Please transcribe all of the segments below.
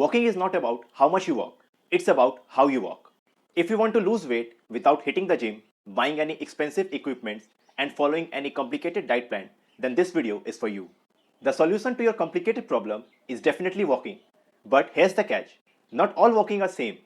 Walking is not about how much you walk, it's about how you walk. If you want to lose weight without hitting the gym, buying any expensive equipment, and following any complicated diet plan, then this video is for you. The solution to your complicated problem is definitely walking. But here's the catch. Not all walking are same.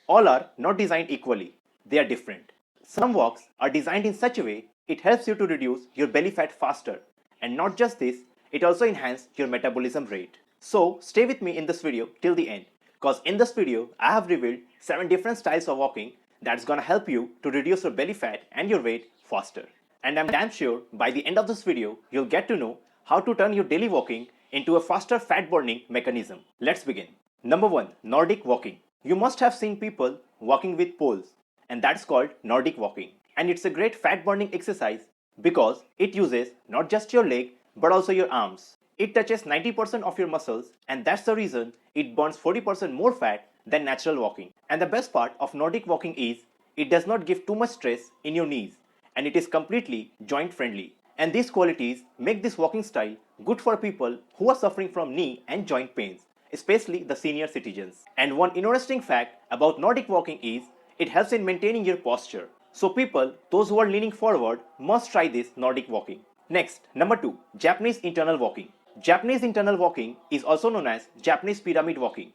All are not designed equally. They are different. Some walks are designed in such a way it helps you to reduce your belly fat faster. And not just this, it also enhances your metabolism rate. So stay with me in this video till the end, because in this video I have revealed 7 different styles of walking that's gonna help you to reduce your belly fat and your weight faster. And I'm damn sure by the end of this video you'll get to know how to turn your daily walking into a faster fat burning mechanism. Let's begin. Number 1. Nordic walking. You must have seen people walking with poles, and that's called Nordic walking. And it's a great fat burning exercise because it uses not just your leg but also your arms. It touches 90% of your muscles, and that's the reason it burns 40% more fat than natural walking. And the best part of Nordic walking is it does not give too much stress in your knees, and it is completely joint friendly. And these qualities make this walking style good for people who are suffering from knee and joint pains, especially the senior citizens. And one interesting fact about Nordic walking is it helps in maintaining your posture. So people, those who are leaning forward, must try this Nordic walking. Next, number 2, Japanese internal walking. Japanese internal walking is also known as Japanese pyramid walking.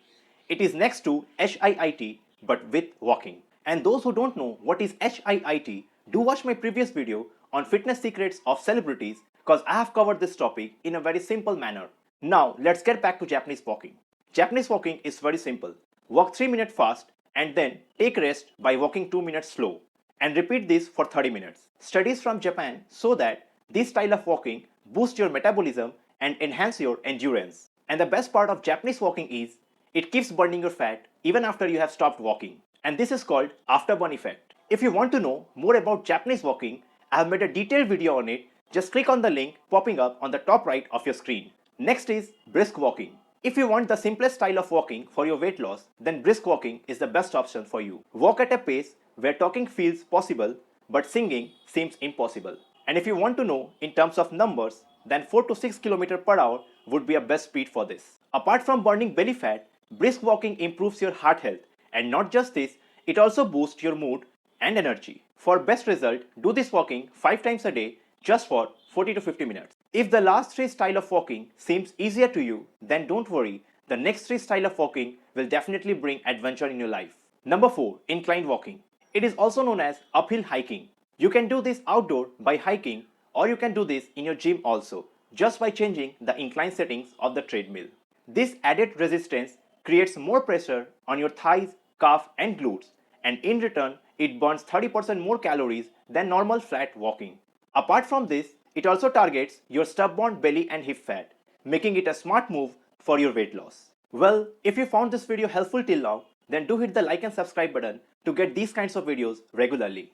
It is next to HIIT but with walking. And those who don't know what is HIIT, do watch my previous video on fitness secrets of celebrities, because I have covered this topic in a very simple manner. Now let's get back to Japanese walking. Japanese walking is very simple. Walk 3 minutes fast and then take rest by walking 2 minutes slow, and repeat this for 30 minutes. Studies from Japan show that this style of walking boosts your metabolism and enhance your endurance. And the best part of Japanese walking is it keeps burning your fat even after you have stopped walking. And this is called afterburn effect. If you want to know more about Japanese walking, I have made a detailed video on it. Just click on the link popping up on the top right of your screen. Next is brisk walking. If you want the simplest style of walking for your weight loss, then brisk walking is the best option for you. Walk at a pace where talking feels possible but singing seems impossible. And if you want to know in terms of numbers, then 4 to 6 km per hour would be a best speed for this. Apart from burning belly fat, brisk walking improves your heart health, and not just this, it also boosts your mood and energy. For best result, do this walking 5 times a day just for 40 to 50 minutes. If the last 3 style of walking seems easier to you, then don't worry, the next 3 style of walking will definitely bring adventure in your life. Number 4. Incline walking. It is also known as uphill hiking. You can do this outdoor by hiking, or you can do this in your gym also, just by changing the incline settings of the treadmill. This added resistance creates more pressure on your thighs, calf and glutes, and in return it burns 30% more calories than normal flat walking. Apart from this, it also targets your stubborn belly and hip fat, making it a smart move for your weight loss. Well, if you found this video helpful till now, then do hit the like and subscribe button to get these kinds of videos regularly.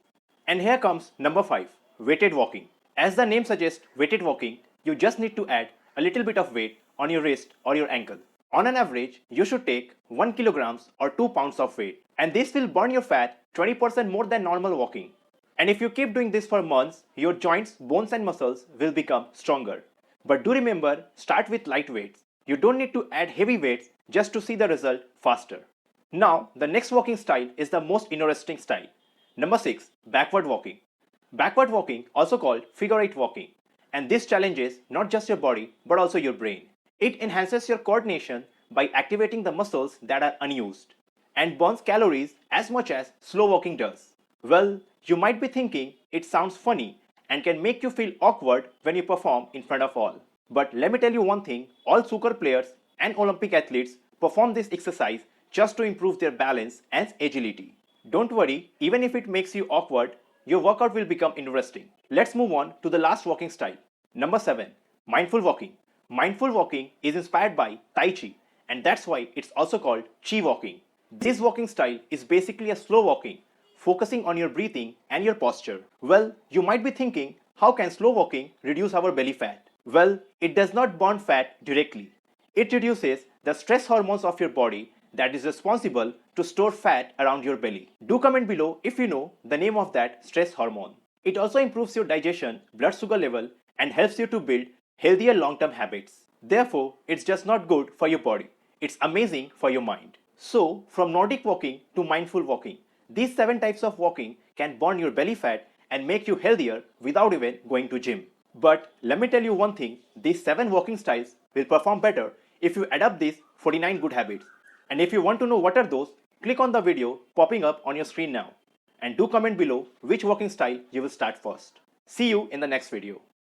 And here comes number 5, weighted walking. As the name suggests, weighted walking, you just need to add a little bit of weight on your wrist or your ankle. On an average, you should take 1 kg or 2 pounds of weight, and this will burn your fat 20% more than normal walking. And if you keep doing this for months, your joints, bones and muscles will become stronger. But do remember, start with light weights. You don't need to add heavy weights just to see the result faster. Now, the next walking style is the most interesting style. Number 6, backward walking. Backward walking, also called figure 8 walking, and this challenges not just your body but also your brain. It enhances your coordination by activating the muscles that are unused, and burns calories as much as slow walking does. Well, you might be thinking it sounds funny and can make you feel awkward when you perform in front of all. But let me tell you one thing, all soccer players and Olympic athletes perform this exercise just to improve their balance and agility. Don't worry, even if it makes you awkward, your workout will become interesting. Let's move on to the last walking style. Number 7, mindful walking. Mindful walking is inspired by Tai Chi, and that's why it's also called Chi walking. This walking style is basically a slow walking, focusing on your breathing and your posture. Well, you might be thinking, how can slow walking reduce our belly fat? Well, it does not burn fat directly. It reduces the stress hormones of your body that is responsible to store fat around your belly. Do comment below if you know the name of that stress hormone. It also improves your digestion, blood sugar level, and helps you to build healthier long-term habits. Therefore, it's just not good for your body. It's amazing for your mind. So, from Nordic walking to mindful walking, these 7 types of walking can burn your belly fat and make you healthier without even going to gym. But let me tell you one thing, these 7 walking styles will perform better if you adopt these 49 good habits. And if you want to know what are those, click on the video popping up on your screen now. And do comment below which walking style you will start first. See you in the next video.